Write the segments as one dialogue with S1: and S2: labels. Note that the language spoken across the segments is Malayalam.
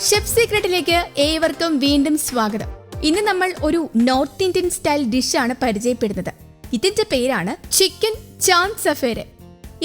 S1: ഷെഫ് സീക്രട്ടിലേക്ക് ഏവർക്കും വീണ്ടും സ്വാഗതം. ഇന്ന് നമ്മൾ ഒരു നോർത്ത് ഇന്ത്യൻ സ്റ്റൈൽ ഡിഷാണ് പരിചയപ്പെടുന്നത്. ഇതിന്റെ പേരാണ് ചിക്കൻ ചാന്ദ് സഫേരെ.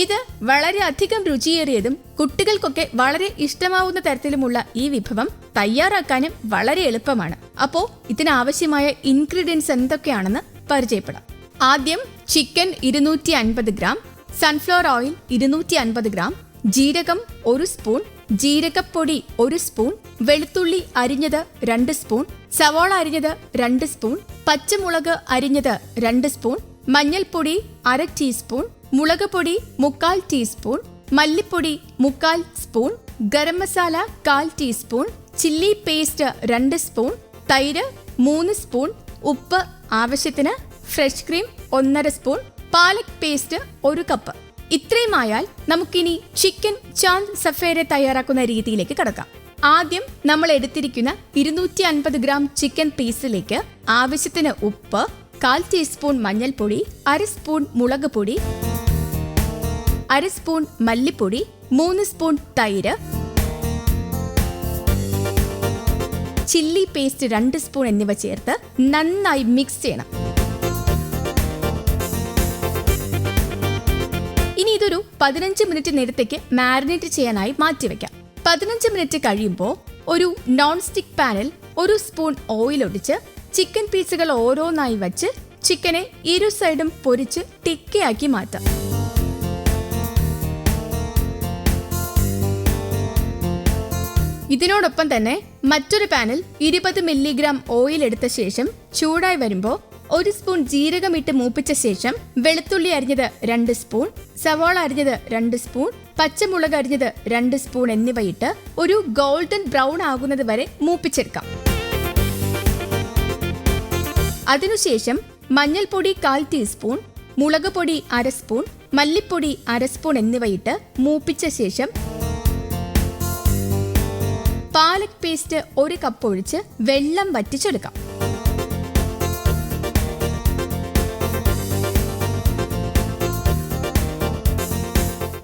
S1: ഇത് വളരെ അധികം രുചിയേറിയതും കുട്ടികൾക്കൊക്കെ വളരെ ഇഷ്ടമാവുന്ന തരത്തിലുമുള്ള ഈ വിഭവം തയ്യാറാക്കാനും വളരെ എളുപ്പമാണ്. അപ്പോ ഇതിനാവശ്യമായ ഇൻഗ്രീഡിയൻസ് എന്തൊക്കെയാണെന്ന് പരിചയപ്പെടാം. ആദ്യം chicken 250 gram, sunflower oil 250 gram, ജീരകം 1 സ്പൂൺ, ജീരകപ്പൊടി 1 സ്പൂൺ, വെളുത്തുള്ളി അരിഞ്ഞത് 2 സ്പൂൺ, സവാള അരിഞ്ഞത് 2 സ്പൂൺ, പച്ചമുളക് അരിഞ്ഞത് 2 സ്പൂൺ, മഞ്ഞൾപ്പൊടി 1/2 ടീസ്പൂൺ, മുളക് പൊടി 1/4 ടീസ്പൂൺ, മല്ലിപ്പൊടി 1/4 spoon, garam masala 1/4 teaspoon, chilli paste 2 spoon, തൈര് 3 സ്പൂൺ, ഉപ്പ് ആവശ്യത്തിന്, fresh cream 1/2 spoon, palak paste 1 cup. ഇത്രയുമായാൽ നമുക്കിനി ചിക്കൻ ചാന്ദ് സഫേരെ തയ്യാറാക്കുന്ന രീതിയിലേക്ക് കടക്കാം. ആദ്യം നമ്മൾ എടുത്തിരിക്കുന്ന 250 ഗ്രാം ചിക്കൻ പീസിലേക്ക് ആവശ്യത്തിന് ഉപ്പ്, 1/4 ടീസ്പൂൺ മഞ്ഞൾപ്പൊടി, 1/2 സ്പൂൺ മുളക് പൊടി, 1/2 സ്പൂൺ മല്ലിപ്പൊടി, 3 സ്പൂൺ തൈര്, ചില്ലി പേസ്റ്റ് 2 സ്പൂൺ എന്നിവ ചേർത്ത് നന്നായി മിക്സ് ചെയ്യണം. ഇനി ഇതൊരു 15 മിനിറ്റ് നേരത്തേക്ക് മാരിനേറ്റ് ചെയ്യാനായി മാറ്റിവെക്കാം. 15 മിനിറ്റ് കഴിയുമ്പോൾ ഒരു നോൺ സ്റ്റിക് പാനിൽ 1 സ്പൂൺ ഓയിൽ ഒഴിച്ച് ചിക്കൻ പീസുകൾ ഓരോന്നായി വച്ച് ചിക്കനെ ഇരു സൈഡും പൊരിച്ച് ടിക്കയാക്കി മാറ്റാം. ഇതിനോടൊപ്പം തന്നെ മറ്റൊരു പാനിൽ 20 മില്ലിഗ്രാം ഓയിൽ എടുത്ത ശേഷം ചൂടായി വരുമ്പോൾ 1 സ്പൂൺ ജീരകം ഇട്ട് മൂപ്പിച്ച ശേഷം വെളുത്തുള്ളി അരിഞ്ഞത് 2 സ്പൂൺ, സവാള അരിഞ്ഞത് 2 സ്പൂൺ, പച്ചമുളക് അരിഞ്ഞത് 2 സ്പൂൺ എന്നിവ ഇട്ട് ഒരു ഗോൾഡൻ ബ്രൗൺ ആകുന്നത് വരെ മൂപ്പിച്ചെടുക്കാം. അതിനുശേഷം മഞ്ഞൾപ്പൊടി 1/4 ടീസ്പൂൺ, മുളക് പൊടി 1/2 സ്പൂൺ, മല്ലിപ്പൊടി 1/2 സ്പൂൺ എന്നിവ ഇട്ട് മൂപ്പിച്ച ശേഷം പാലക് പേസ്റ്റ് 1 കപ്പ് ഒഴിച്ച് വെള്ളം വറ്റിച്ചെടുക്കാം.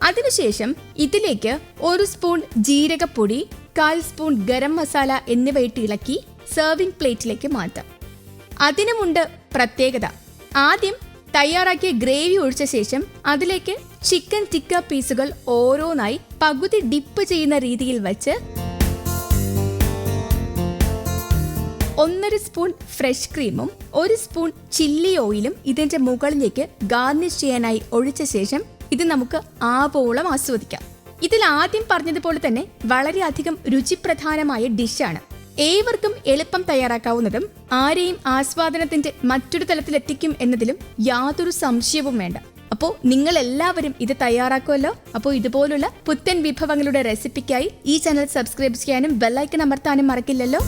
S1: അതിനുശേഷം ഇതിലേക്ക് 1 സ്പൂൺ ജീരകപ്പൊടി, 1/4 സ്പൂൺ ഗരം മസാല എന്നിവ ഇട്ട് ഇളക്കി സെർവിംഗ് പ്ലേറ്റിലേക്ക് മാറ്റാം. അതിനുമുണ്ട് പ്രത്യേകത. ആദ്യം തയ്യാറാക്കിയ ഗ്രേവി ഒഴിച്ച ശേഷം അതിലേക്ക് ചിക്കൻ ടിക്ക പീസുകൾ ഓരോന്നായി പകുതി ഡിപ്പ് ചെയ്യുന്ന രീതിയിൽ വെച്ച് 1/2 സ്പൂൺ ഫ്രഷ് ക്രീമും 1 സ്പൂൺ ചില്ലി ഓയിലും ഇതിന്റെ മുകളിലേക്ക് ഗാർണിഷ് ചെയ്യാനായി ഒഴിച്ച ശേഷം ഇത് നമുക്ക് ആവോളം ആസ്വദിക്കാം. ഇതിൽ ആദ്യം പറഞ്ഞതുപോലെ തന്നെ വളരെയധികം രുചിപ്രധാനമായ ഡിഷാണ്. ഏവർക്കും എളുപ്പം തയ്യാറാക്കാവുന്നതും ആരെയും ആസ്വാദനത്തിന്റെ മറ്റൊരു തലത്തിലെത്തിക്കും എന്നതിലും യാതൊരു സംശയവും വേണ്ട. അപ്പോൾ നിങ്ങൾ എല്ലാവരും ഇത് തയ്യാറാക്കുമല്ലോ. അപ്പോൾ ഇതുപോലുള്ള പുത്തൻ വിഭവങ്ങളുടെ റെസിപ്പിക്കായി ഈ ചാനൽ സബ്സ്ക്രൈബ് ചെയ്യാനും ബെല്ലൈക്കൺ അമർത്താനും മറക്കില്ലല്ലോ.